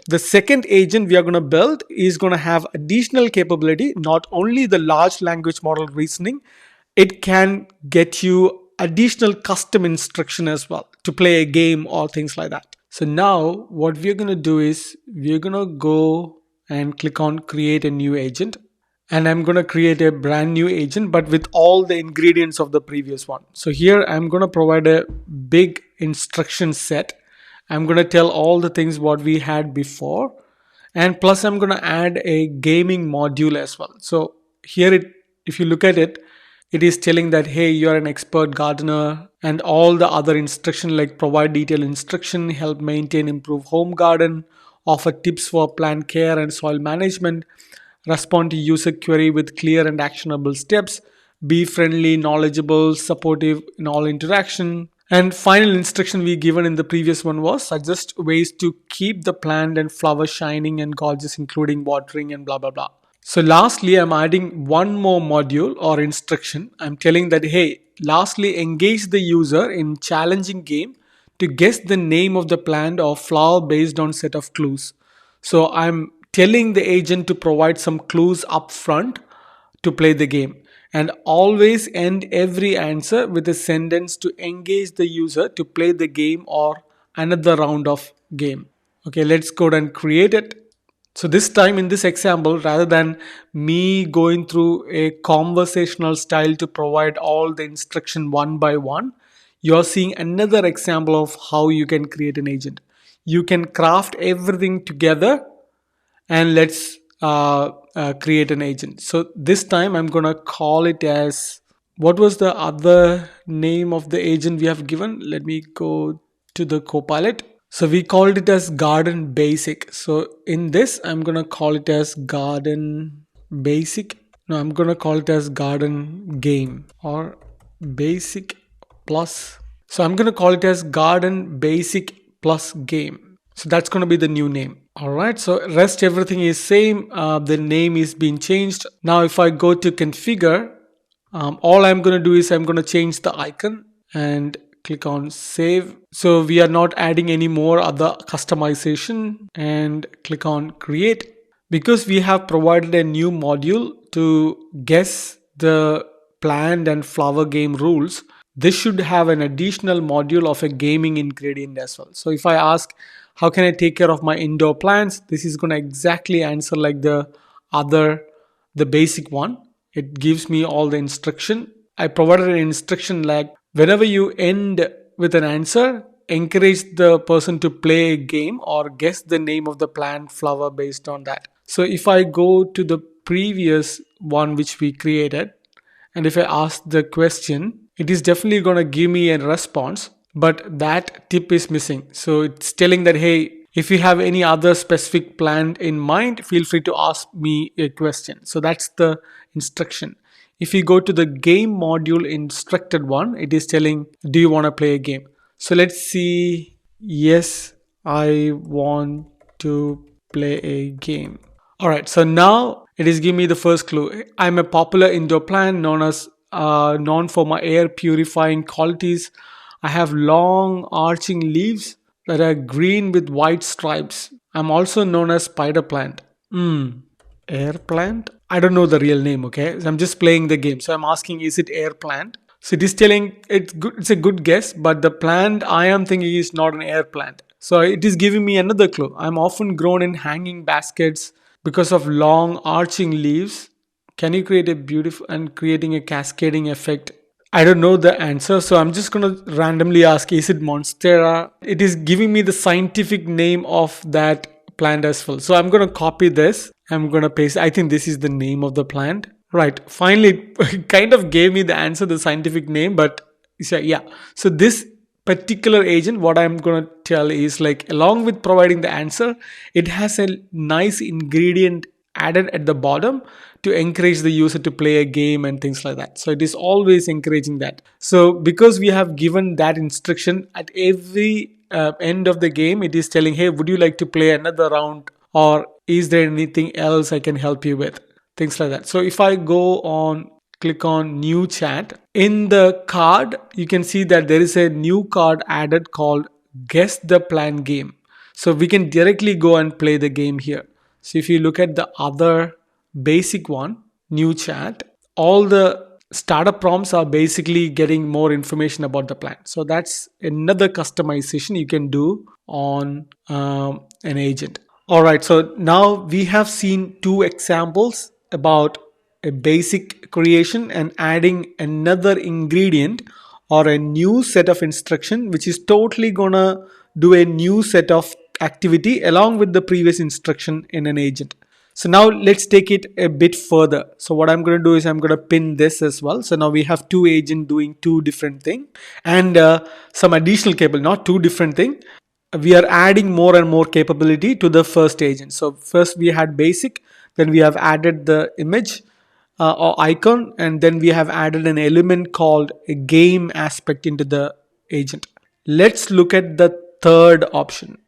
The second agent we are going to build is going to have additional capability, not only the large language model reasoning, it can get you additional custom instruction as well to play a game or things like that. So now what we're going to do is we're going to go and click on create a new agent, and I'm going to create a brand new agent but with all the ingredients of the previous one. So here I'm going to provide a big instruction set. I'm going to tell all the things what we had before, and plus I'm going to add a gaming module as well. So here if you look at it, it is telling that hey, you're an expert gardener, and all the other instruction like provide detailed instruction, help maintain improve home garden, offer tips for plant care and soil management, respond to user query with clear and actionable steps, be friendly, knowledgeable, supportive in all interaction. And final instruction we given in the previous one was suggest ways to keep the plant and flower shining and gorgeous, including watering and blah blah blah. So lastly, I'm adding one more module or instruction. I'm telling that hey, lastly engage the user in challenging game to guess the name of the plant or flower based on set of clues. So I'm telling the agent to provide some clues up front to play the game, and always end every answer with a sentence to engage the user to play the game or another round of game. Okay, let's go and create it. So this time in this example, rather than me going through a conversational style to provide all the instruction one by one, you're seeing another example of how you can create an agent. You can craft everything together, and let's create an agent. So this time I'm gonna call it as, what was the other name of the agent we have given? Let me go to the Copilot. So we called it as Garden Basic. So in this, I'm gonna call it as Garden Basic. No, I'm gonna call it as Garden Game or Basic Plus. So I'm gonna call it as Garden Basic Plus Game. So that's gonna be the new name. All right. So rest everything is same. The name is being changed. Now if I go to configure, all I'm gonna do is I'm gonna change the icon and click on save. So we are not adding any more other customization, and click on create. Because we have provided a new module to guess the plant and flower game rules, this should have an additional module of a gaming ingredient as well. So if I ask how can I take care of my indoor plants, this is going to exactly answer like the basic one. It gives me all the instruction. I provided an instruction like whenever you end with an answer, encourage the person to play a game or guess the name of the plant flower based on that. So if I go to the previous one which we created, and if I ask the question, it is definitely going to give me a response, but that tip is missing. So it's telling that hey, if you have any other specific plant in mind, feel free to ask me a question. So that's the instruction. If you go to the game module instructed one, it is telling, do you want to play a game? So let's see. Yes, I want to play a game. All right. So now it is giving me the first clue. I'm a popular indoor plant known for my air purifying qualities. I have long arching leaves that are green with white stripes. I'm also known as spider plant. Air plant? I don't know the real name, okay? So I'm just playing the game. So I'm asking, is it air plant? So it is telling it's good, it's a good guess, but the plant I am thinking is not an air plant. So it is giving me another clue. I'm often grown in hanging baskets because of long arching leaves. Can you create a beautiful and creating a cascading effect? I don't know the answer, so I'm just going to randomly ask, is it Monstera? It is giving me the scientific name of that plant as well. So I'm going to copy this. I'm going to paste. I think this is the name of the plant. Right. Finally, it kind of gave me the answer, the scientific name, but yeah. So this particular agent, what I'm going to tell is like, along with providing the answer, it has a nice ingredient added at the bottom to encourage the user to play a game and things like that. So it is always encouraging that. So because we have given that instruction at every end of the game, it is telling, hey, would you like to play another round, or is there anything else I can help you with? Things like that. So if I go on, click on new chat, in the card, you can see that there is a new card added called guess the plan game. So we can directly go and play the game here. So if you look at the other basic one, new chat, all the startup prompts are basically getting more information about the plan. So that's another customization you can do on an agent. All right, so now we have seen two examples about a basic creation and adding another ingredient or a new set of instruction which is totally gonna do a new set of activity along with the previous instruction in an agent. So now let's take it a bit further. So what I'm going to do is I'm going to pin this as well. So now we have two agents doing two different things and some additional cable, not two different things. We are adding more and more capability to the first agent. So first we had basic, then we have added the image or icon, and then we have added an element called a game aspect into the agent. Let's look at the third option.